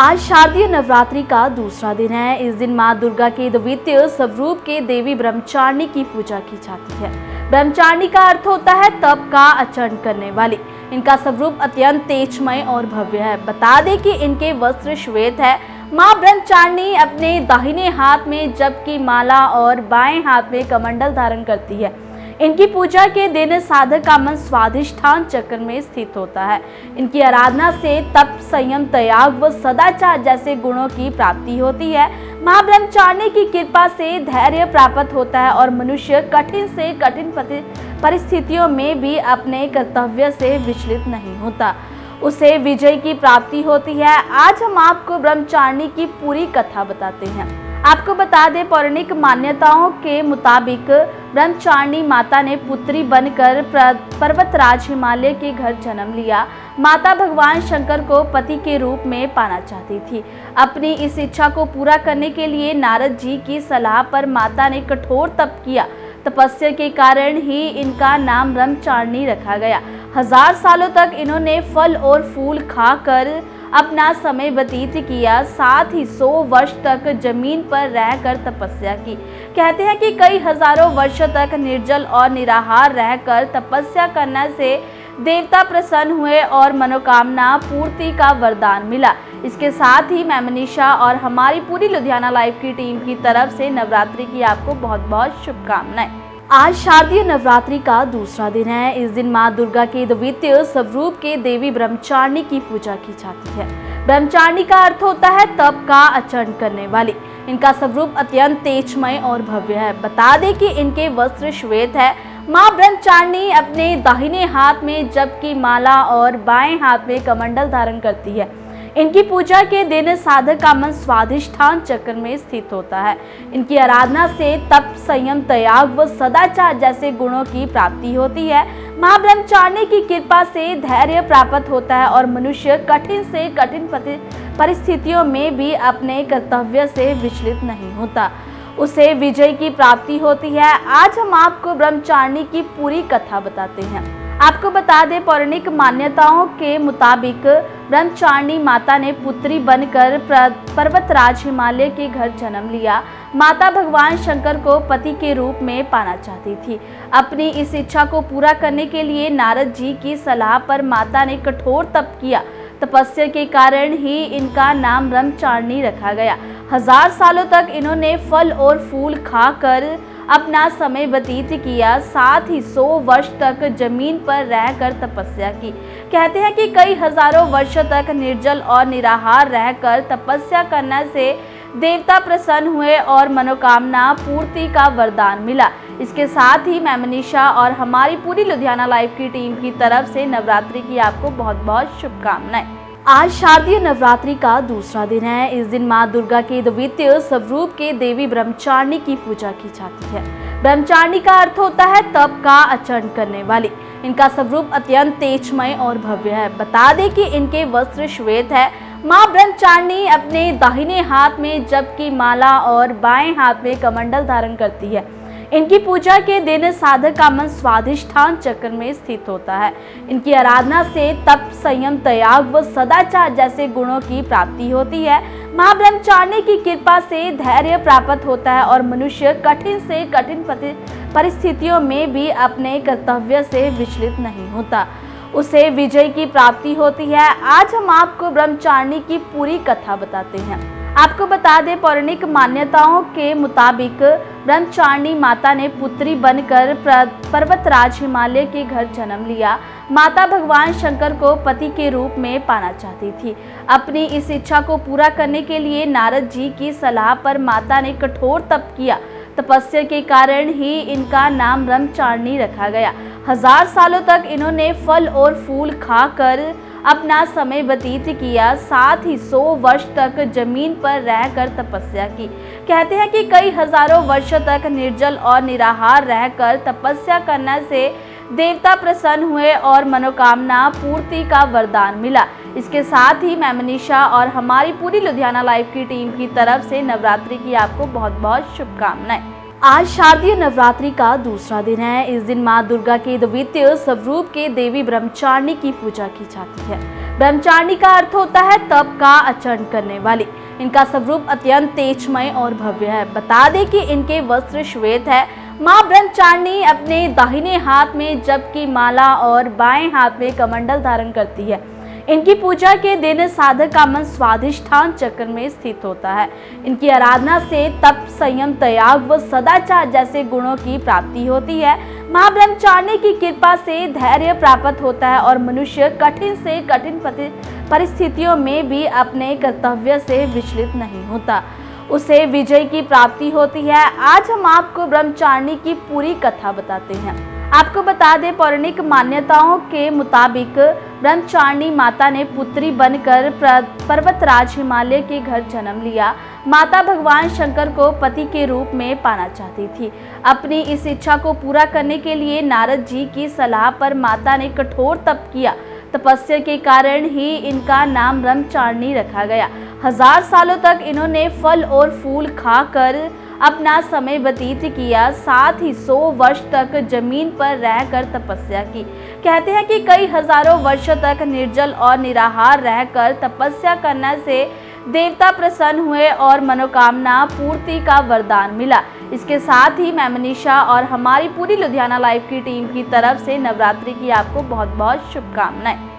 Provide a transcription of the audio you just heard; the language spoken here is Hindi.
आज शारदीय नवरात्रि का दूसरा दिन है। इस दिन मां दुर्गा के द्वितीय स्वरूप के देवी ब्रह्मचारिणी की पूजा की जाती है। ब्रह्मचारिणी का अर्थ होता है तप का आचरण करने वाली। इनका स्वरूप अत्यंत तेजमय और भव्य है। बता दें कि इनके वस्त्र श्वेत है। मां ब्रह्मचारिणी अपने दाहिने हाथ में जप की माला और बाएं हाथ में कमंडल धारण करती है। इनकी पूजा के दिन साधक का मन स्वाधिष्ठान चक्र में स्थित होता है। इनकी आराधना से तप, संयम, त्याग व सदाचार जैसे गुणों की प्राप्ति होती है। मां ब्रह्मचारिणी की कृपा से धैर्य प्राप्त होता है और मनुष्य कठिन से कठिन परिस्थितियों में भी अपने कर्तव्य से विचलित नहीं होता, उसे विजय की प्राप्ति होती है। आज हम आपको ब्रह्मचारिणी की पूरी कथा बताते हैं। आपको बता दें, पौराणिक मान्यताओं के मुताबिक ब्रह्मचारिणी माता ने पुत्री बनकर पर्वतराज हिमालय के घर जन्म लिया। माता भगवान शंकर को पति के रूप में पाना चाहती थी। अपनी इस इच्छा को पूरा करने के लिए नारद जी की सलाह पर माता ने कठोर तप किया। तपस्या के कारण ही इनका नाम ब्रह्मचारिणी रखा गया। 1000 सालों तक इन्होंने फल और फूल खाकर अपना समय व्यतीत किया, साथ ही 100 वर्ष तक जमीन पर रहकर तपस्या की। कहते हैं कि कई हजारों वर्षों तक निर्जल और निराहार रहकर तपस्या करने से देवता प्रसन्न हुए और मनोकामना पूर्ति का वरदान मिला। इसके साथ ही मैं मनीषा और हमारी पूरी लुधियाना लाइव की टीम की तरफ से नवरात्रि की आपको बहुत बहुत शुभकामनाएं। आज शारदीय नवरात्रि का दूसरा दिन है। इस दिन मां दुर्गा के द्वितीय स्वरूप के देवी ब्रह्मचारिणी की पूजा की जाती है। ब्रह्मचारिणी का अर्थ होता है तप का आचरण करने वाली। इनका स्वरूप अत्यंत तेजमय और भव्य है। बता दें कि इनके वस्त्र श्वेत है। मां ब्रह्मचारिणी अपने दाहिने हाथ में जप की माला और बाएं हाथ में कमंडल धारण करती है। इनकी पूजा के दिन साधक का मन स्वाधिष्ठान चक्र में स्थित होता है। इनकी आराधना से तप, संयम, त्याग व सदाचार जैसे गुणों की प्राप्ति होती है। मां ब्रह्मचारिणी की कृपा से धैर्य प्राप्त होता है और मनुष्य कठिन से कठिन परिस्थितियों में भी अपने कर्तव्य से विचलित नहीं होता, उसे विजय की प्राप्ति होती है। आज हम आपको ब्रह्मचारिणी की पूरी कथा बताते हैं। आपको बता दें, पौराणिक मान्यताओं के मुताबिक ब्रह्मचारिणी माता ने पुत्री बनकर पर्वतराज हिमालय के घर जन्म लिया। माता भगवान शंकर को पति के रूप में पाना चाहती थी। अपनी इस इच्छा को पूरा करने के लिए नारद जी की सलाह पर माता ने कठोर तप किया। तपस्या के कारण ही इनका नाम ब्रह्मचारिणी रखा गया। 1000 सालों तक इन्होंने फल और फूल खाकर अपना समय व्यतीत किया, साथ ही 100 वर्ष तक जमीन पर रहकर तपस्या की। कहते हैं कि कई हजारों वर्षों तक निर्जल और निराहार रहकर तपस्या करने से देवता प्रसन्न हुए और मनोकामना पूर्ति का वरदान मिला। इसके साथ ही मैं मनीषा और हमारी पूरी लुधियाना लाइव की टीम की तरफ से नवरात्रि की आपको बहुत बहुत शुभकामनाएं। आज शारदीय नवरात्रि का दूसरा दिन है। इस दिन मां दुर्गा के द्वितीय स्वरूप के देवी ब्रह्मचारिणी की पूजा की जाती है। ब्रह्मचारिणी का अर्थ होता है तप का आचरण करने वाली। इनका स्वरूप अत्यंत तेजमय और भव्य है। बता दें कि इनके वस्त्र श्वेत है। मां ब्रह्मचारिणी अपने दाहिने हाथ में जप की माला और बाएं हाथ में कमंडल धारण करती है। इनकी पूजा के दिन साधक का मन स्वाधिष्ठान चक्र में स्थित होता है। इनकी आराधना से तप, संयम, त्याग व सदाचार जैसे गुणों की प्राप्ति होती है। मां ब्रह्मचारिणी की कृपा से धैर्य प्राप्त होता है और मनुष्य कठिन से कठिन परिस्थितियों में भी अपने कर्तव्य से विचलित नहीं होता, उसे विजय की प्राप्ति होती है। आज हम आपको ब्रह्मचारिणी की पूरी कथा बताते हैं। आपको बता दें, पौराणिक मान्यताओं के मुताबिक ब्रह्मचारिणी माता ने पुत्री बनकर पर्वतराज हिमालय के घर जन्म लिया। माता भगवान शंकर को पति के रूप में पाना चाहती थी। अपनी इस इच्छा को पूरा करने के लिए नारद जी की सलाह पर माता ने कठोर तप किया। तपस्या के कारण ही इनका नाम ब्रह्मचारिणी रखा गया। 1000 सालों तक इन्होंने फल और फूल खाकर अपना समय व्यतीत किया, साथ ही 100 वर्ष तक जमीन पर रहकर तपस्या की। कहते हैं कि कई हजारों वर्षों तक निर्जल और निराहार रहकर तपस्या करने से देवता प्रसन्न हुए और मनोकामना पूर्ति का वरदान मिला। इसके साथ ही मैं मनीषा और हमारी पूरी लुधियाना लाइव की टीम की तरफ से नवरात्रि की आपको बहुत बहुत शुभकामनाएं। आज शारदीय नवरात्रि का दूसरा दिन है। इस दिन मां दुर्गा के द्वितीय स्वरूप के देवी ब्रह्मचारिणी की पूजा की जाती है। ब्रह्मचारिणी का अर्थ होता है तप का आचरण करने वाली। इनका स्वरूप अत्यंत तेजमय और भव्य है। बता दें कि इनके वस्त्र श्वेत है। मां ब्रह्मचारिणी अपने दाहिने हाथ में जप की माला और बाएं हाथ में कमंडल धारण करती है। इनकी पूजा के दिन साधक का मन स्वाधिष्ठान चक्र में स्थित होता है। इनकी आराधना से तप, संयम, त्याग व सदाचार जैसे गुणों की प्राप्ति होती है। मां ब्रह्मचारिणी की कृपा से धैर्य प्राप्त होता है और मनुष्य कठिन से कठिन परिस्थितियों में भी अपने कर्तव्य से विचलित नहीं होता, उसे विजय की प्राप्ति होती है। आज हम आपको ब्रह्मचारिणी की पूरी कथा बताते हैं। आपको बता दें, पौराणिक मान्यताओं के मुताबिक ब्रह्मचारिणी माता ने पुत्री बनकर पर्वतराज हिमालय के घर जन्म लिया। माता भगवान शंकर को पति के रूप में पाना चाहती थी। अपनी इस इच्छा को पूरा करने के लिए नारद जी की सलाह पर माता ने कठोर तप किया। तपस्या के कारण ही इनका नाम ब्रह्मचारिणी रखा गया। 1000 सालों तक इन्होंने फल और फूल खाकर अपना समय व्यतीत किया, साथ ही 100 वर्ष तक जमीन पर रहकर तपस्या की। कहते हैं कि कई हजारों वर्षों तक निर्जल और निराहार रहकर तपस्या करने से देवता प्रसन्न हुए और मनोकामना पूर्ति का वरदान मिला। इसके साथ ही मैं मनीषा और हमारी पूरी लुधियाना लाइव की टीम की तरफ से नवरात्रि की आपको बहुत बहुत शुभकामनाएं।